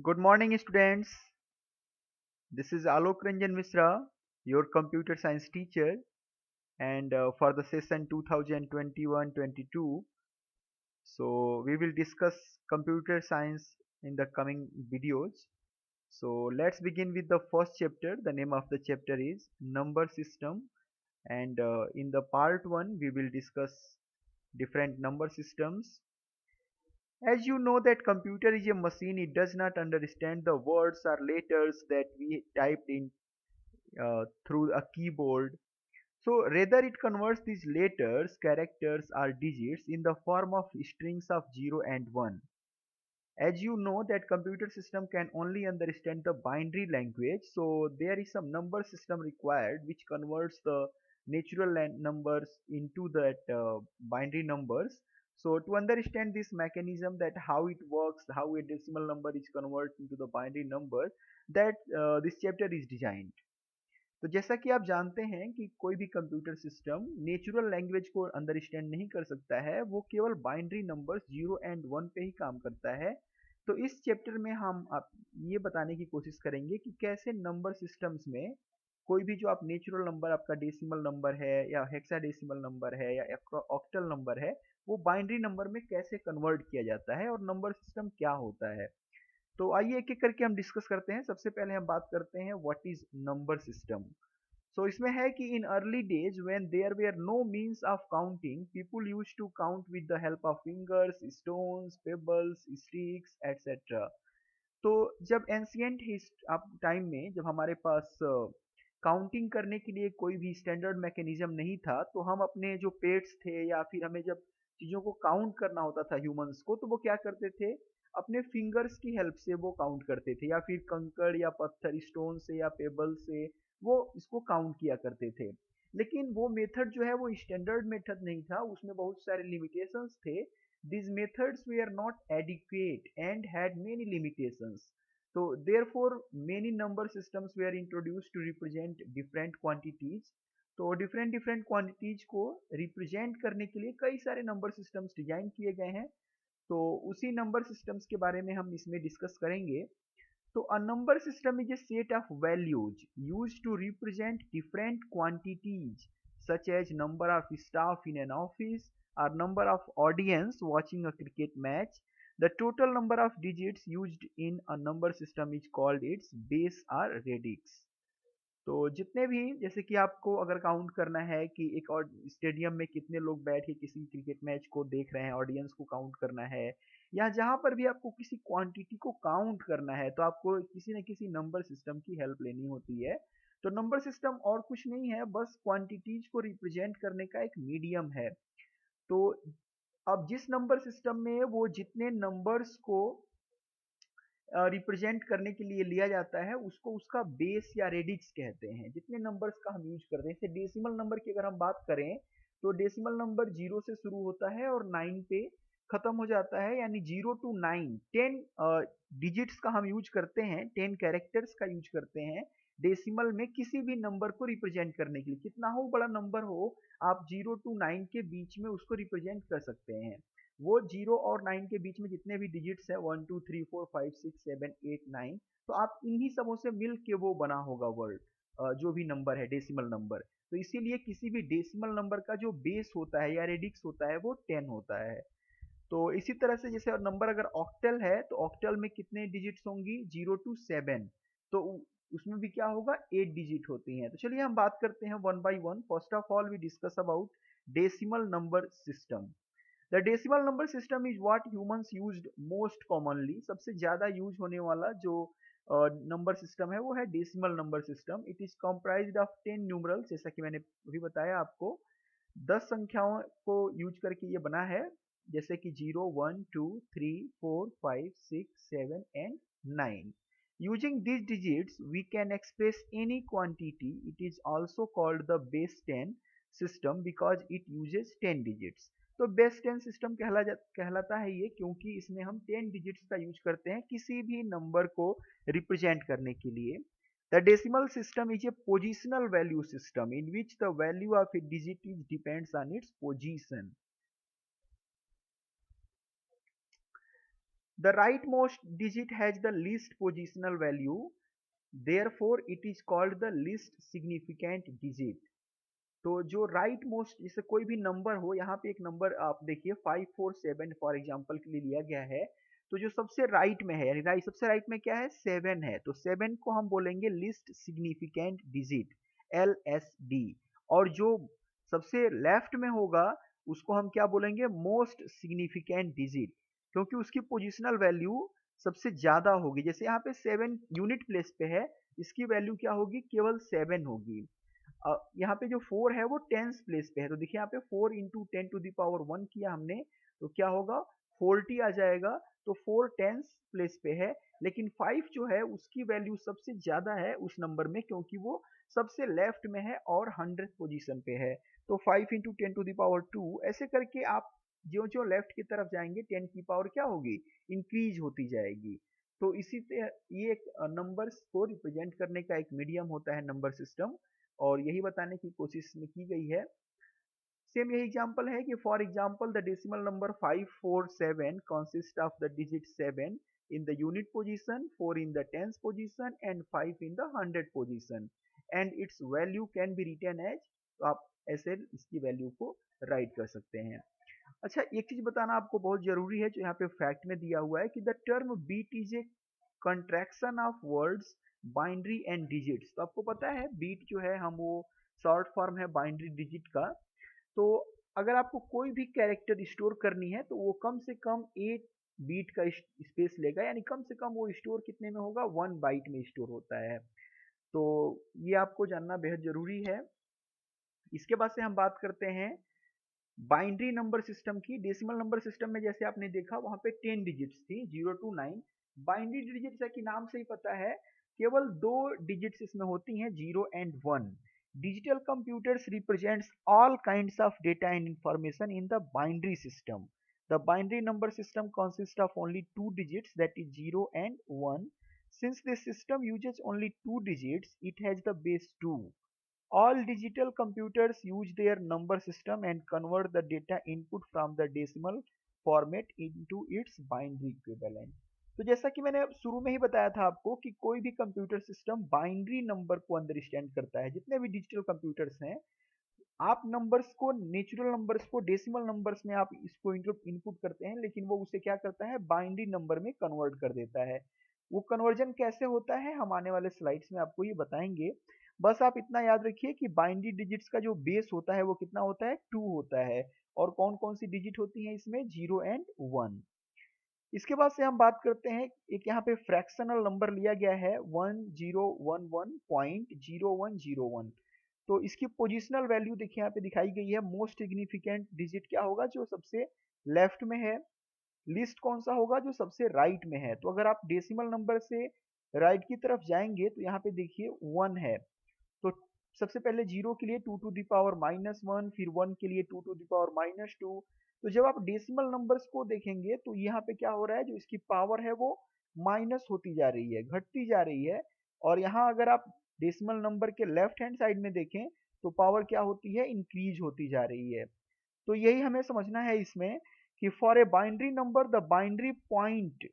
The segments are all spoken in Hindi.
Good morning, students. This is Alok Ranjan Misra, your computer science teacher, and for the session 2021-22, so we will discuss computer science in the coming videos. So let's begin with the first chapter. The name of the chapter is Number System, and in the part 1, we will discuss different number systems. As you know that computer is a machine, it does not understand the words or letters that we typed in through a keyboard. So rather it converts these letters, characters or digits in the form of strings of 0 and 1. As you know that computer system can only understand the binary language, so there is some number system required which converts the natural numbers into that binary numbers. So to understand this mechanism, that how it works, how a decimal number is converted into the binary number, that this chapter is designed. तो जैसा कि आप जानते हैं कि कोई भी कंप्यूटर सिस्टम नेचुरल लैंग्वेज को अंडरस्टैंड नहीं कर सकता है, वो केवल बाइनरी नंबर्स 0 एंड 1 पे ही काम करता है। तो इस चैप्टर में हम आप ये बताने की कोशिश करेंगे कि कैसे नंबर सिस्टम्स में कोई भी जो आप नेचुरल नंबर, आपका डेसिमल नंबर है या हेक्साडेसिमल नंबर है या ऑक्टल नंबर है, वो बाइनरी नंबर में कैसे कन्वर्ट किया जाता है और नंबर सिस्टम क्या होता है। तो आइए एक एक करके हम डिस्कस करते हैं। सबसे पहले हम बात करते हैं what is number system. So इसमें है कि in early days when there were no means of counting, people used to count with the help of fingers, stones, pebbles, sticks etcetera. तो जब एंशियंट आप टाइम में जब हमारे पास काउंटिंग करने के लिए कोई भी स्टैंडर्ड मैकेनिज्म नहीं था, तो हम अपने जो पेट्स थे या फिर हमें जब चीज़ों को काउंट करना होता था ह्यूमंस को, तो वो क्या करते थे, अपने फिंगर्स की हेल्प से वो काउंट करते थे या फिर कंकड़ या पत्थर, स्टोन से या पेबल से वो इसको काउंट किया करते थे। लेकिन वो मेथड जो है वो स्टैंडर्ड मेथड नहीं था, उसमें बहुत सारे लिमिटेशंस थे। these methods were not adequate and had many limitations. So therefore many number systems were introduced to represent different quantities. तो डिफरेंट डिफरेंट क्वांटिटीज को रिप्रेजेंट करने के लिए कई सारे नंबर सिस्टम्स डिजाइन किए गए हैं। तो उसी नंबर सिस्टम्स के बारे में हम इसमें डिस्कस करेंगे। तो a number system is a set of values used to represent different quantities such as number of staff in an office or number of audience watching a cricket match. The total number of digits used in a number system is called its base or radix. तो जितने भी, जैसे कि आपको अगर काउंट करना है कि एक और स्टेडियम में कितने लोग बैठ के किसी क्रिकेट मैच को देख रहे हैं, ऑडियंस को काउंट करना है, या जहां पर भी आपको किसी क्वांटिटी को काउंट करना है, तो आपको किसी न किसी नंबर सिस्टम की हेल्प लेनी होती है। तो नंबर सिस्टम और कुछ नहीं है, बस क्वांटिटीज को रिप्रेजेंट करने का एक मीडियम है। तो अब जिस नंबर सिस्टम में वो जितने नंबर्स को रिप्रेजेंट करने के लिए लिया जाता है, उसको उसका बेस या रेडिक्स कहते हैं। जितने नंबर्स का हम यूज करते हैं, जैसे डेसिमल नंबर की अगर हम बात करें, तो डेसिमल नंबर 0 से शुरू होता है और 9 पे खत्म हो जाता है, यानी 0 टू 9 10 डिजिट्स का हम यूज करते हैं, 10 कैरेक्टर्स का यूज करते हैं डेसिमल में किसी भी नंबर को रिप्रेजेंट करने के लिए। कितना हो बड़ा नंबर हो, आप 0 टू 9 के बीच में उसको रिप्रेजेंट कर सकते हैं। वो 0 और 9 के बीच में जितने भी डिजिट्स है, 1 2 3 4 5 6 7 8 9, तो आप इन्हीं सबों से मिल के वो बना होगा वर्ड, जो भी नंबर है डेसिमल नंबर। तो इसीलिए किसी भी डेसिमल नंबर का जो बेस होता है या रेडिक्स होता है वो 10 होता है। तो इसी तरह से जैसे नंबर अगर ऑक्टल है, तो ऑक्टल में कितने डिजिट्स होंगी, 0 टू 7, तो उसमें भी क्या होगा, 8 डिजिट होती हैं। तो चलिए हम बात करते हैं one by one. First of all we discuss about decimal number system. The decimal number system is what humans used most commonly. सबसे ज्यादा यूज होने वाला जो नंबर सिस्टम है वो है decimal number system. It is comprised of 10 numerals, जैसा कि मैंने अभी बताया आपको, 10 संख्याओं को यूज करके ये बना है, जैसे कि 0 1 2 3 4 5 6 7 and 9। Using these digits, we can express any quantity. It is also called the base 10 system because it uses 10 digits. तो बेस 10 सिस्टम कहलाता है ये, क्योंकि इसमें हम 10 डिजिट्स का यूज करते हैं किसी भी नंबर को रिप्रेजेंट करने के लिए। The decimal system is a positional value system in which the value of A digit is depends on its position. The rightmost digit has the least positional value, therefore it is called the least significant digit. तो जो राइट मोस्ट, जैसे कोई भी नंबर हो, यहाँ पे एक नंबर आप देखिए 547 फॉर एग्जांपल के लिए लिया गया है, तो जो सबसे राइट में है, यानी सबसे राइट में क्या है, 7 है, तो 7 को हम बोलेंगे लिस्ट सिग्निफिकेंट डिजिट, LSD। और जो सबसे लेफ्ट में होगा उसको हम क्या बोलेंगे, मोस्ट सिग्निफिकेंट डिजिट, क्योंकि उसकी पोजिशनल वैल्यू सबसे ज्यादा होगी। जैसे यहाँ पे 7 यूनिट प्लेस पे है, इसकी वैल्यू क्या होगी, केवल 7 होगी। यहाँ पे जो 4 है वो टेंस प्लेस पे है, तो देखिए यहाँ पे 4 इंटू 10⁻1 किया हमने, तो क्या होगा, 40 आ जाएगा। तो 4 टेंस प्लेस पे है, लेकिन 5 जो है उसकी वैल्यू सबसे ज्यादा है उस नंबर में, क्योंकि वो सबसे लेफ्ट में है और 100 पोजीशन पे है। तो 5 इंटू 10⁻2 ऐसे करके आप जो जो लेफ्ट की तरफ जाएंगे 10 की पावर क्या होगी, इंक्रीज होती जाएगी। तो इसी तरह ये एक नंबर्स को रिप्रेजेंट करने का एक मीडियम होता है नंबर सिस्टम, और यही बताने की कोशिश में की गई है। सेम यही एग्जांपल है कि for example the decimal number 547 consist of the digit 7 in the unit position, 4 in the tens position and 5 in the 100 position, and its value can be written as, तो आप ऐसे इसकी वैल्यू को राइट कर सकते हैं। अच्छा, एक चीज बताना आपको बहुत जरूरी है, जो यहाँ पे फैक्ट में दिया हुआ है कि the term bit is a contraction of words binary and digits. तो आपको पता है बीट जो है हम वो शॉर्ट फॉर्म है बाइनरी डिजिट का। तो अगर आपको कोई भी कैरेक्टर स्टोर करनी है तो वो कम से कम 8 बीट का स्पेस लेगा, यानी कम से कम वो स्टोर कितने में होगा, 1 बाइट में स्टोर होता है। तो ये आपको जानना बेहद जरूरी है। इसके बाद से हम बात करते हैं बाइनरी नंबर सिस्टम की। डेसिमल नंबर सिस्टम में जैसे आपने देखा वहां पे 10 डिजिट्स थी, 0 to 9। बाइनरी डिजिट्स है कि नाम से ही पता है, केवल 2 डिजिट्स इसमें होती हैं, 0 and 1। Digital computers represents all kinds of data and information in the binary system. The binary number system consist of only 2 digits, that is 0 and 1। Since this system uses only 2 digits, it has the base 2। All digital computers use their number system and convert the data input from the decimal format into its binary equivalent। तो जैसा कि मैंने शुरू में ही बताया था आपको कि कोई भी कंप्यूटर सिस्टम बाइनरी नंबर को अंडरस्टैंड करता है। जितने भी डिजिटल कंप्यूटर्स हैं, आप नंबर्स को, नेचुरल नंबर्स को डेसिमल नंबर्स में आप इसको इनपुट करते हैं, लेकिन वो उसे क्या करता है, बाइनरी नंबर में कन्वर्ट कर देता है। वो कन्वर्जन कैसे होता है हम आने वाले स्लाइड्स में आपको ये बताएंगे। बस आप इतना याद रखिए कि बाइनरी डिजिट्स का जो बेस होता है वो कितना होता है, 2 होता है। और कौन कौन सी डिजिट होती हैं इसमें, 0 and 1। इसके बाद से हम बात करते हैं, एक यहाँ पे फ्रैक्शनल नंबर लिया गया है 1011.0101। तो इसकी पोजिशनल वैल्यू देखिए यहाँ पे दिखाई गई है। मोस्ट सिग्निफिकेंट डिजिट क्या होगा, जो सबसे लेफ्ट में है। लिस्ट कौन सा होगा, जो सबसे राइट में है। तो अगर आप डेसिमल नंबर से राइट की तरफ जाएंगे तो यहाँ पे देखिए 1 है, तो सबसे पहले 0 के लिए 2⁻⁻1, फिर 1 के लिए 2⁻²। तो जब आप डेसिमल नंबर्स को देखेंगे तो यहाँ पे क्या हो रहा है, जो इसकी पावर है वो माइनस होती जा रही है, घटती जा रही है। और यहाँ अगर आप डेसिमल नंबर के लेफ्ट हैंड साइड में देखें तो पावर क्या होती है, इंक्रीज होती जा रही है। तो यही हमें समझना है इसमें कि for a binary number the binary point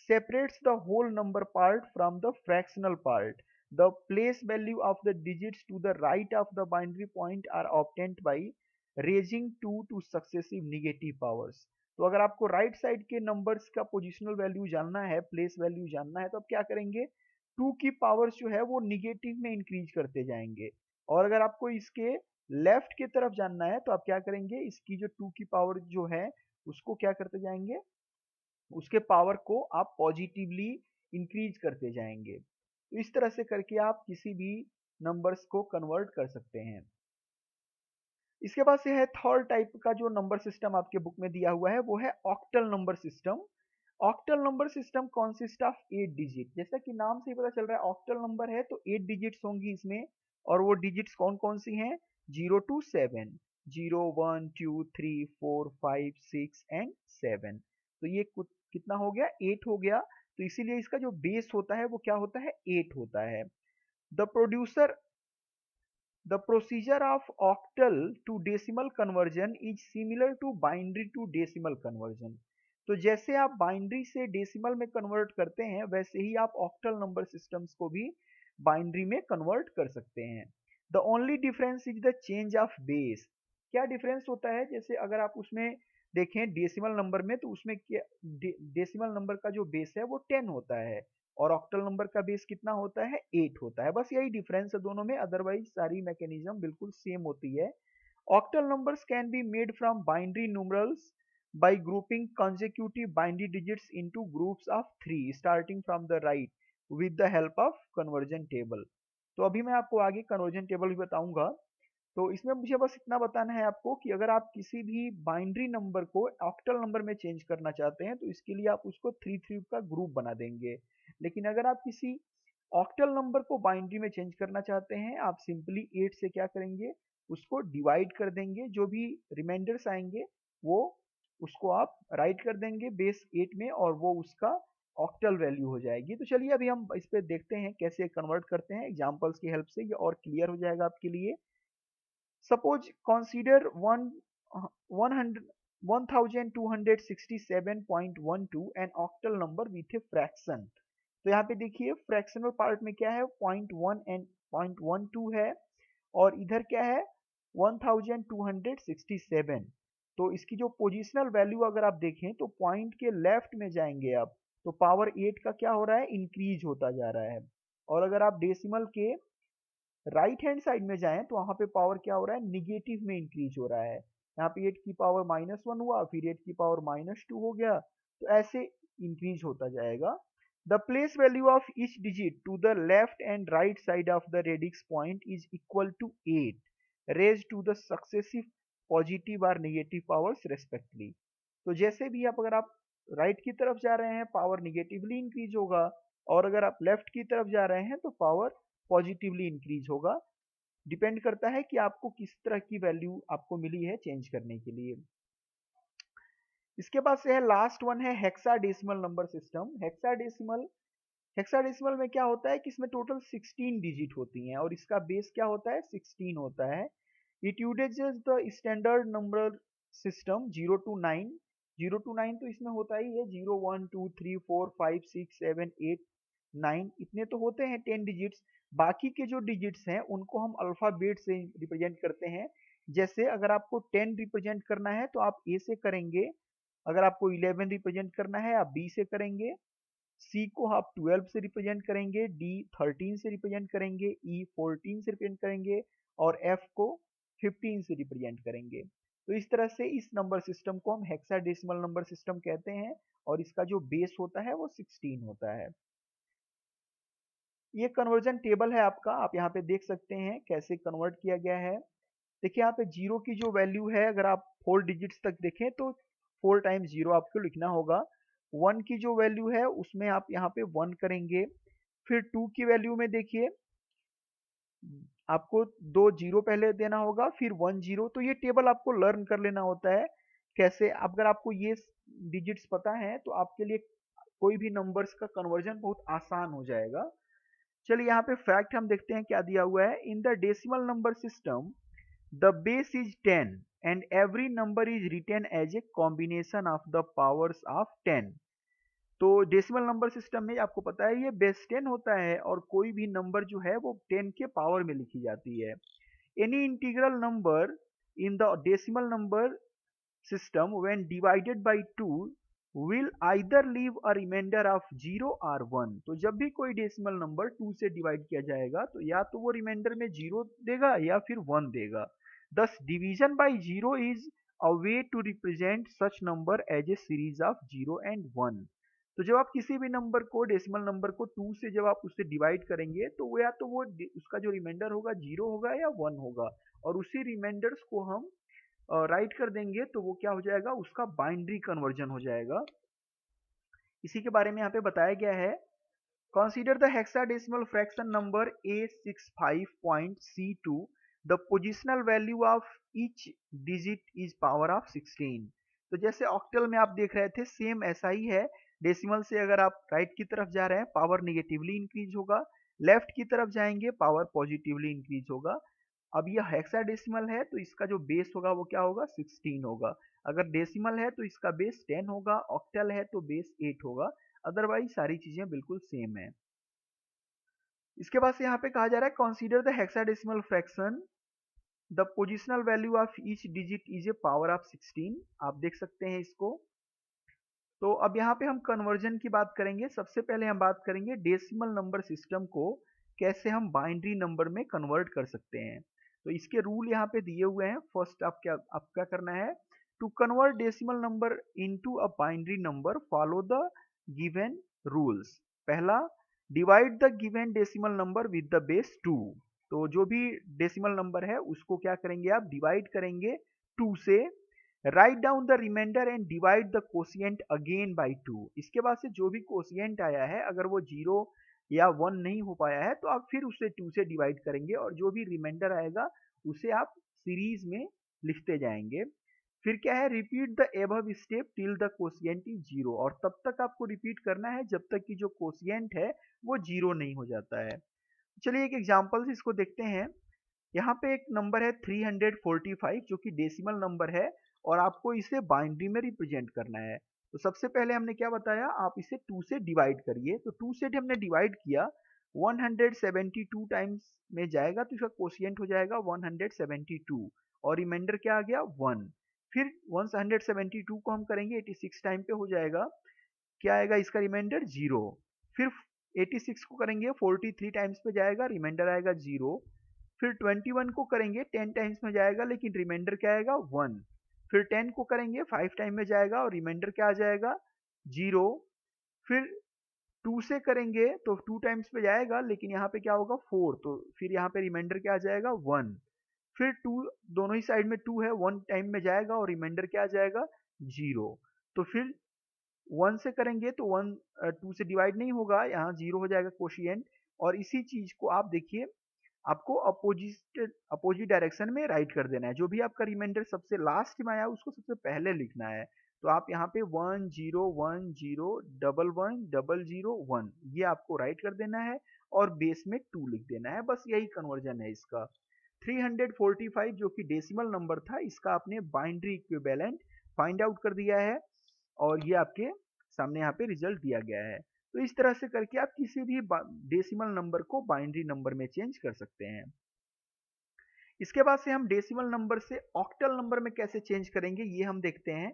separates the whole number part from the fractional part. The place value of the digits to the right of the binary point are obtained by raising 2 to successive negative powers। तो अगर आपको राइट साइड के नंबर्स का पोजिशनल वैल्यू जानना है, प्लेस वैल्यू जानना है, तो आप क्या करेंगे, 2 की पावर्स जो है वो निगेटिव में इंक्रीज करते जाएंगे। और अगर आपको इसके लेफ्ट की तरफ जानना है तो आप क्या करेंगे, इसकी जो 2 की पावर जो है उसको क्या करते जाएंगे, उसके पावर को आप पॉजिटिवली इंक्रीज करते जाएंगे। तो इस तरह से करके आप किसी भी नंबर्स को कन्वर्ट कर सकते हैं। इसके बाद से है थर्ड टाइप का जो नंबर सिस्टम आपके बुक में दिया हुआ है, वो है octal number system. Octal number system consist of 8 digit. जैसा कि नाम से ही पता चल रहा है ऑक्टल नंबर है तो 8 डिजिट्स होंगी इसमें। और वो डिजिट्स कौन कौन सी हैं, 0 to 7, 0 1 2 3 4 5 6 एंड 7। तो ये कितना हो गया, 8 हो गया। तो इसीलिए इसका जो बेस होता है वो क्या होता है, 8 होता है। The producer The procedure of octal to decimal conversion is similar to binary to decimal conversion। तो जैसे आप बाइनरी से डेसिमल में कन्वर्ट करते हैं वैसे ही आप ऑक्टल नंबर सिस्टम्स को भी बाइनरी में कन्वर्ट कर सकते हैं। The only difference is the change of base. क्या डिफरेंस होता है, जैसे अगर आप उसमें देखें डेसिमल नंबर में, तो उसमें क्या डेसिमल नंबर का जो बेस है वो 10 होता है और ऑक्टल नंबर का बेस कितना होता है, 8 होता है। बस यही डिफरेंस है दोनों में, अदरवाइज सारी मैकेनिज्म बिल्कुल सेम होती है। Octal numbers can be made from binary numerals by grouping consecutive binary digits into groups of 3 starting from the right with the help of conversion table। तो अभी मैं आपको आगे conversion table भी बताऊंगा। तो इसमें मुझे बस इतना बताना है आपको कि अगर आप किसी भी बाइनरी नंबर को ऑक्टल नंबर में चेंज करना चाहते हैं तो इसके लिए आप उसको 3 का ग्रुप बना देंगे। लेकिन अगर आप किसी ऑक्टल नंबर को बाइनरी में चेंज करना चाहते हैं, आप सिंपली 8 से क्या करेंगे, उसको डिवाइड कर देंगे। जो भी रिमाइंडर्स आएंगे वो उसको आप राइट कर देंगे बेस 8 में और वो उसका ऑक्टल वैल्यू हो जाएगी। तो चलिए अभी हम इस पे देखते हैं कैसे कन्वर्ट करते हैं एग्जांपल्स की हेल्प से, ये और क्लियर हो जाएगा आपके लिए। Suppose consider 1267.12 an octal number with a fraction। तो यहाँ पे देखिए फ्रैक्शनल पार्ट में क्या है, 0.1 एंड 0.12 है और इधर क्या है 1267। तो इसकी जो पोजिशनल वैल्यू अगर आप देखें तो पॉइंट के लेफ्ट में जाएंगे आप, तो पावर 8 का क्या हो रहा है, इंक्रीज होता जा रहा है। और अगर आप डेसिमल के राइट हैंड साइड में जाएं तो वहां पे पावर क्या हो रहा है, निगेटिव में इंक्रीज हो रहा है। यहाँ पे 8 की पावर -1 हुआ, फिर 8 की पावर -2 हो गया, तो ऐसे इंक्रीज होता जाएगा। The place value of each digit to the left and right side of the radix point is equal to 8 raise to the successive positive और नेगेटिव पावर्स रेस्पेक्टिवली। तो जैसे भी आप अगर आप राइट की तरफ जा रहे हैं पावर निगेटिवली इंक्रीज होगा, और अगर आप लेफ्ट की तरफ जा रहे हैं तो पावर पॉजिटिवली इंक्रीज होगा। डिपेंड करता है कि आपको किस तरह की वैल्यू आपको मिली है चेंज करने के लिए। इसके बाद से है लास्ट वन है हेक्साडेसिमल नंबर सिस्टम। हेक्साडेसिमल में क्या होता है कि इसमें टोटल 16 डिजिट होती हैं और इसका बेस क्या होता है, 16 होता है। It uses the standard number system 0 to 9। 0 to 9 तो इसमें होता ही है, 0 1 2 3 4 5 6 7 8 9 इतने तो होते हैं 10 डिजिट्स। बाकी के जो डिजिट्स हैं उनको हम अल्फाबेट से रिप्रेजेंट करते हैं। जैसे अगर आपको 10 रिप्रेजेंट करना है तो आप ए से करेंगे, अगर आपको 11 रिप्रेजेंट करना है आप बी से करेंगे, सी को आप 12 से रिप्रेजेंट करेंगे, डी 13 से रिप्रेजेंट करेंगे, ई 14 से रिप्रेजेंट करेंगे और एफ को 15 से रिप्रेजेंट करेंगे। तो इस तरह से इस नंबर सिस्टम को हम हेक्साडेसिमल नंबर सिस्टम कहते हैं और इसका जो बेस होता है वो 16 होता है। ये कन्वर्जन टेबल है आपका, आप यहाँ पे देख सकते हैं कैसे कन्वर्ट किया गया है। देखिए यहाँ पे जीरो की जो वैल्यू है, अगर आप 4 डिजिट्स तक देखें तो 4 टाइम्स जीरो आपको लिखना होगा। 1 की जो वैल्यू है उसमें आप यहाँ पे 1 करेंगे। फिर 2 की वैल्यू में देखिए आपको 2 जीरो पहले देना होगा, फिर 1 जीरो। तो ये टेबल आपको लर्न कर लेना होता है कैसे। अगर आपको ये डिजिट्स पता है तो आपके लिए कोई भी नंबर्स का कन्वर्जन बहुत आसान हो जाएगा। चलिए यहाँ पे फैक्ट हम देखते हैं क्या दिया हुआ है। In the decimal number system the base is 10 and every number is written as a combination of the powers of 10। तो डेसिमल नंबर सिस्टम में आपको पता है ये बेस 10 होता है और कोई भी नंबर जो है वो 10 के पावर में लिखी जाती है। Any integral number in the decimal number system when divided by 2 will either leave a remainder of 0 or 1। तो जब भी कोई डेसिमल नंबर 2 से डिवाइड किया जाएगा तो या तो वो रिमाइंडर में 0 देगा या फिर 1 देगा। Thus division by 0 is a way to represent such number as a series of 0 and 1। तो जब आप किसी भी नंबर को डेसिमल नंबर को 2 से जब आप उससे डिवाइड करेंगे तो वो या तो वो उसका जो रिमाइंडर होगा 0 होगा या 1 होगा, और उसी रिमाइंडर्स को हम राइट कर देंगे तो वो क्या हो जाएगा, उसका बाइनरी कन्वर्जन हो जाएगा। इसी के बारे में यहाँ पे बताया गया है। Consider the hexadecimal fraction number A65.C2 the positional value of each digit is power of 16। तो जैसे ऑक्टल में आप देख रहे थे सेम ऐसा ही है। डेसिमल से अगर आप राइट की तरफ जा रहे हैं पावर निगेटिवली इंक्रीज होगा, लेफ्ट की तरफ जाएंगे पावर पॉजिटिवली इंक्रीज होगा। अब ये हेक्साडेसिमल है तो इसका जो बेस होगा वो क्या होगा, 16 होगा। अगर डेसिमल है तो इसका बेस 10 होगा, ऑक्टल है तो बेस 8 होगा। अदरवाइज सारी चीजें बिल्कुल सेम है। इसके बाद से यहाँ पे कहा जा रहा है consider the hexadecimal fraction, the positional value of each digit is a power of 16। आप देख सकते हैं इसको। तो अब यहाँ पे हम कन्वर्जन की बात करेंगे। सबसे पहले हम बात करेंगे डेसिमल नंबर सिस्टम को कैसे हम बाइनरी नंबर में कन्वर्ट कर सकते हैं। तो इसके रूल यहाँ पे दिए हुए हैं। फर्स्ट आप क्या करना है, to convert decimal number into a binary number follow the given rules. पहला, divide the given decimal number with the base 2। तो जो भी डेसिमल नंबर है उसको क्या करेंगे, आप डिवाइड करेंगे 2 से। Write down the remainder and divide the quotient again by 2। इसके बाद से जो भी कोशिएंट आया है अगर वो 0 या 1 नहीं हो पाया है तो आप फिर उसे 2 से डिवाइड करेंगे और जो भी रिमाइंडर आएगा उसे आप सीरीज में लिखते जाएंगे। फिर क्या है, repeat the above step till the quotient is 0। और तब तक आपको रिपीट करना है जब तक कि जो कोशिएंट है वो 0 नहीं हो जाता है। चलिए एक एग्जांपल से इसको देखते हैं। यहाँ पे एक नंबर है 345 जो कि डेसिमल नंबर है और आपको इसे बाइनरी में रिप्रेजेंट करना है। तो सबसे पहले हमने क्या बताया, आप इसे 2 से डिवाइड करिए। तो 2 से हमने डिवाइड किया, 172 टाइम्स में जाएगा तो इसका कोशिएंट हो जाएगा 172 और रिमाइंडर क्या आ गया 1। फिर 172 को हम करेंगे 86 टाइम पे हो जाएगा, क्या आएगा इसका रिमाइंडर 0। फिर 86 को करेंगे 43 टाइम्स पे जाएगा, रिमाइंडर आएगा 0। फिर 21 को करेंगे 10 टाइम्स में जाएगा लेकिन रिमाइंडर क्या आएगा 1। फिर 10 को करेंगे 5 टाइम में जाएगा और रिमाइंडर क्या आ जाएगा 0। फिर 2 से करेंगे तो 2 टाइम्स पे जाएगा लेकिन यहाँ पे क्या होगा 4, तो फिर यहाँ पे रिमाइंडर क्या आ जाएगा 1। फिर 2, दोनों ही साइड में 2 है, 1 टाइम में जाएगा और रिमाइंडर क्या आ जाएगा 0। तो फिर 1 से करेंगे तो 1 2 से डिवाइड नहीं होगा, यहाँ 0 हो जाएगा कोशिएंट। और इसी चीज को आप देखिए, आपको अपोजिट डायरेक्शन में राइट कर देना है। जो भी आपका रिमाइंडर सबसे लास्ट में आया उसको सबसे पहले लिखना है। तो आप यहाँ पे 1 0 1 0 1 1 0 1 ये आपको राइट कर देना है और बेस में 2 लिख देना है। बस यही कन्वर्जन है इसका। 345 जो कि डेसिमल नंबर था, इसका आपने बाइनरी इक्विवेलेंट फाइंड आउट कर दिया है और ये आपके सामने यहाँ पे रिजल्ट दिया गया है। तो इस तरह से करके आप किसी भी डेसिमल नंबर को बाइनरी नंबर में चेंज कर सकते हैं। इसके बाद से हम डेसिमल नंबर से ऑक्टल नंबर में कैसे चेंज करेंगे ये हम देखते हैं।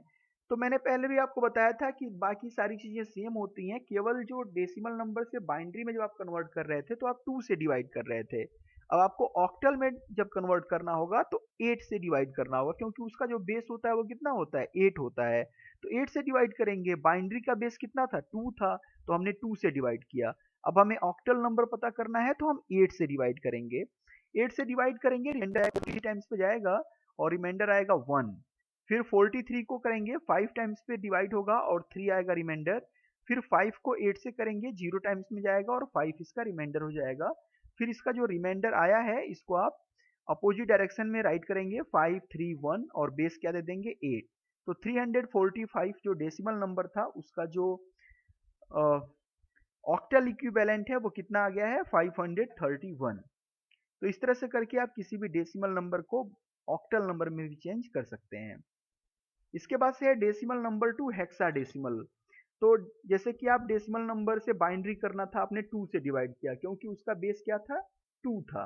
तो मैंने पहले भी आपको बताया था कि बाकी सारी चीजें सेम होती हैं, केवल जो डेसिमल नंबर से बाइनरी में जब आप कन्वर्ट कर रहे थे तो आप 2 से डिवाइड कर रहे थे। अब आपको ऑक्टल में जब कन्वर्ट करना होगा तो 8 से डिवाइड करना होगा, क्योंकि उसका जो बेस होता है वो कितना होता है 8 होता है। तो 8 से डिवाइड करेंगे, बाइनरी का बेस कितना था 2 था तो हमने 2 से डिवाइड किया। अब हमें ऑक्टल नंबर पता करना है तो हम 8 से डिवाइड करेंगे। 8 से डिवाइड करेंगे, रिमाइंडर 3 टाइम्स पे जाएगा और रिमाइंडर आएगा 1। फिर 43 को करेंगे 5 टाइम्स पे डिवाइड होगा और 3 आएगा रिमाइंडर। फिर 5 को 8 से करेंगे 0 टाइम्स में जाएगा और 5 इसका रिमाइंडर हो जाएगा। फिर इसका जो रिमाइंडर आया है इसको आप अपोजिट डायरेक्शन में राइट करेंगे 5 3 1 और बेस क्या दे देंगे 8। तो 345 जो डेसिमल नंबर था उसका जो ऑक्टल इक्विवेलेंट है वो कितना आ गया है 531। तो इस तरह से करके आप किसी भी डेसिमल नंबर को ऑक्टल नंबर में भी चेंज कर सकते हैं। इसके बाद से है डेसिमल नंबर टू हेक्साडेसिमल। तो जैसे कि आप डेसिमल नंबर से बाइनरी करना था, आपने 2 से डिवाइड किया क्योंकि उसका बेस क्या था 2 था।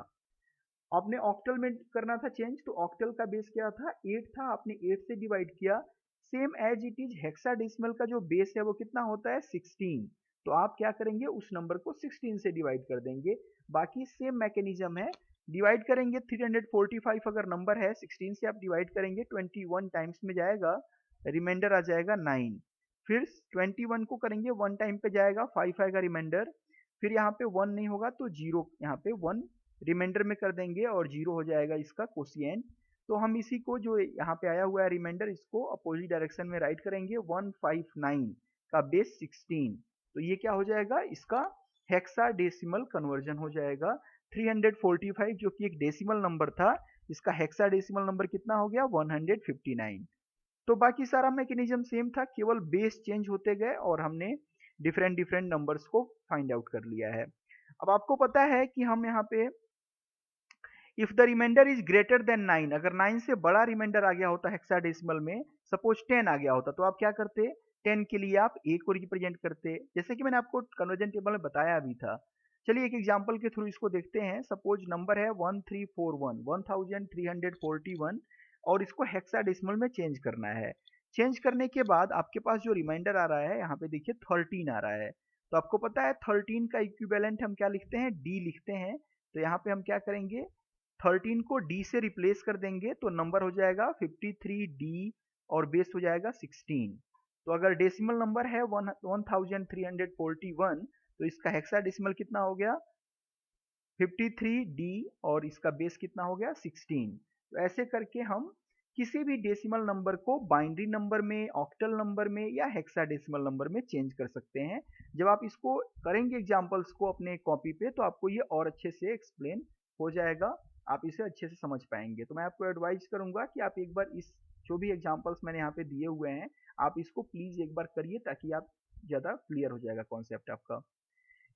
आपने ऑक्टल में करना था चेंज, तो ऑक्टल का बेस क्या था 8 था, आपने 8 से डिवाइड किया। Same as it is hexadecimal का जो बेस है वो कितना होता है 16। तो आप क्या करेंगे उस नंबर को 16 से डिवाइड कर देंगे। बाकी सेम मैकेनिज्म है, डिवाइड करेंगे 345 अगर नंबर है 16 से आप डिवाइड करेंगे 21 टाइम्स में जाएगा, रिमाइंडर आ जाएगा 9। फिर 21 को करेंगे 1 टाइम पे जाएगा 5 आएगा रिमाइंडर। फिर यहाँ पे 1 नहीं होगा तो 0 यहाँ पे 1 रिमाइंडर में कर देंगे और 0 हो जाएगा इसका कोशिएंट। तो हम इसी को जो यहाँ पे आया हुआ है रिमाइंडर, इसको अपोजिट डायरेक्शन में राइट करेंगे 159 का बेस 16। तो ये क्या हो जाएगा इसका हेक्साडेसिमल कन्वर्जन हो जाएगा। 345 जो कि एक डेसिमल नंबर था, इसका हेक्साडेसिमल नंबर कितना हो गया 159। तो बाकी सारा मैकेनिज्म सेम था, केवल बेस चेंज होते गए और हमने डिफरेंट डिफरेंट नंबर्स को फाइंड आउट कर लिया है। अब आपको पता है कि हम यहाँ पे if the remainder is greater than 9, अगर 9 से बड़ा रिमाइंडर आ गया होता हेक्साडेसिमल में, सपोज 10 आ गया होता, तो आप क्या करते? 10 के लिए आप ए को रिप्रेजेंट करते, जैसे कि मैंने आपको कन्वर्जन टेबल में बताया भी था। चलिए एक एग्जांपल के थ्रू इसको देखते हैं। सपोज नंबर है 1341 और इसको हेक्साडेसिमल में चेंज करना है। चेंज करने के बाद आपके पास जो रिमाइंडर आ रहा है, यहाँ पे देखिए 13 आ रहा है। तो आपको पता है 13 का इक्विवेलेंट हम क्या लिखते हैं? डी लिखते हैं। तो यहाँ पे हम क्या करेंगे? 13 को d से रिप्लेस कर देंगे तो नंबर हो जाएगा 53d और बेस हो जाएगा 16। तो अगर डेसिमल नंबर है 1341 तो इसका हेक्साडेसिमल कितना हो गया? 53d और इसका बेस कितना हो गया? 16। तो ऐसे करके हम किसी भी डेसिमल नंबर को बाइनरी नंबर में, ऑक्टल नंबर में या हेक्साडेसिमल नंबर में चेंज कर सकते हैं। जब आप इसको करेंगे एग्जांपल्स को अपने कॉपी पे, तो आपको ये और अच्छे से एक्सप्लेन हो जाएगा, आप इसे अच्छे से समझ पाएंगे। तो मैं आपको एडवाइज करूंगा कि आप एक बार इस जो भी एग्जांपल्स मैंने यहाँ पे दिए हुए हैं, आप इसको प्लीज एक बार करिए, ताकि आप ज़्यादा क्लियर हो जाएगा कॉन्सेप्ट आपका।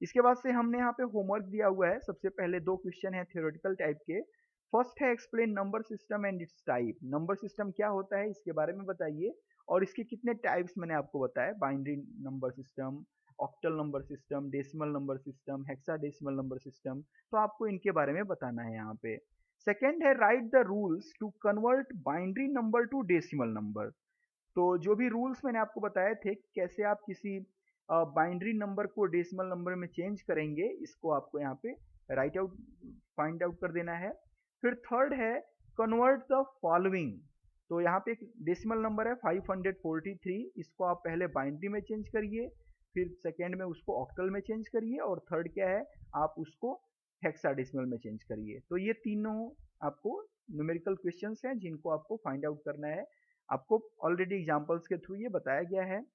इसके बाद से हमने यहाँ पे होमवर्क दिया हुआ है। सबसे पहले 2 क्वेश्चन है थ्योरेटिकल टाइप के। फर्स्ट है explain number system and it's type. Number system क्या होता है इसके बारे में बताइए, और इसके कितने टाइप्स मैंने आपको बताया, binary number system, octal number system, decimal number system, hexadecimal number system. तो आपको इनके बारे में बताना है यहाँ पे। सेकेंड है write the rules to convert binary number to decimal number. तो जो भी रूल्स मैंने आपको बताए थे कि कैसे आप किसी बाइनरी नंबर को डेसिमल नंबर में चेंज करेंगे, इसको आपको यहाँ पे राइट आउट फाइंड आउट कर देना है। फिर थर्ड है कन्वर्ट द फॉलोइंग। तो यहाँ पे एक डेसिमल नंबर है 543, इसको आप पहले बाइनरी में चेंज करिए, फिर सेकेंड में उसको ऑक्टल में चेंज करिए, और थर्ड क्या है, आप उसको हेक्साडेसिमल में चेंज करिए। तो ये तीनों आपको न्यूमेरिकल क्वेश्चंस हैं जिनको आपको फाइंड आउट करना है। आपको ऑलरेडी एग्जांपल्स के थ्रू ये बताया गया है।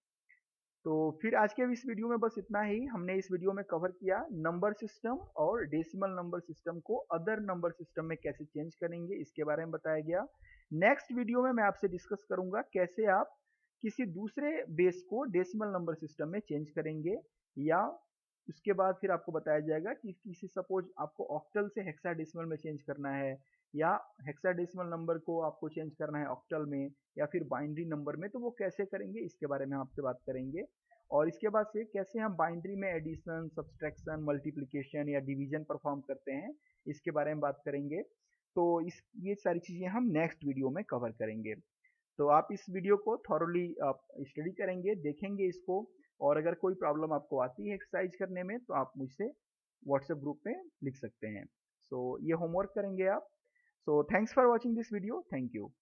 तो फिर आज के इस वीडियो में बस इतना ही। हमने इस वीडियो में कवर किया नंबर सिस्टम और डेसिमल नंबर सिस्टम को अदर नंबर सिस्टम में कैसे चेंज करेंगे, इसके बारे में बताया गया। नेक्स्ट वीडियो में मैं आपसे डिस्कस करूंगा कैसे आप किसी दूसरे बेस को डेसिमल नंबर सिस्टम में चेंज करेंगे, या उसके बाद फिर आपको बताया जाएगा कि किसी सपोज आपको ऑक्टल से हेक्साडेसिमल में चेंज करना है, या हेक्साडेसिमल नंबर को आपको चेंज करना है ऑक्टल में या फिर बाइनरी नंबर में, तो वो कैसे करेंगे इसके बारे में आपसे बात करेंगे। और इसके बाद से कैसे हम बाइनरी में एडिशन, सब्सट्रैक्शन, मल्टीप्लिकेशन या डिवीजन परफॉर्म करते हैं, इसके बारे में बात करेंगे। तो ये सारी चीज़ें हम नेक्स्ट वीडियो में कवर करेंगे। तो आप इस वीडियो को थॉरोली आप स्टडी करेंगे, देखेंगे इसको, और अगर कोई प्रॉब्लम आपको आती है एक्सरसाइज करने में, तो आप मुझसे व्हाट्सएप ग्रुप में लिख सकते हैं। सो ये होमवर्क करेंगे आप। So thanks for watching this video. Thank you.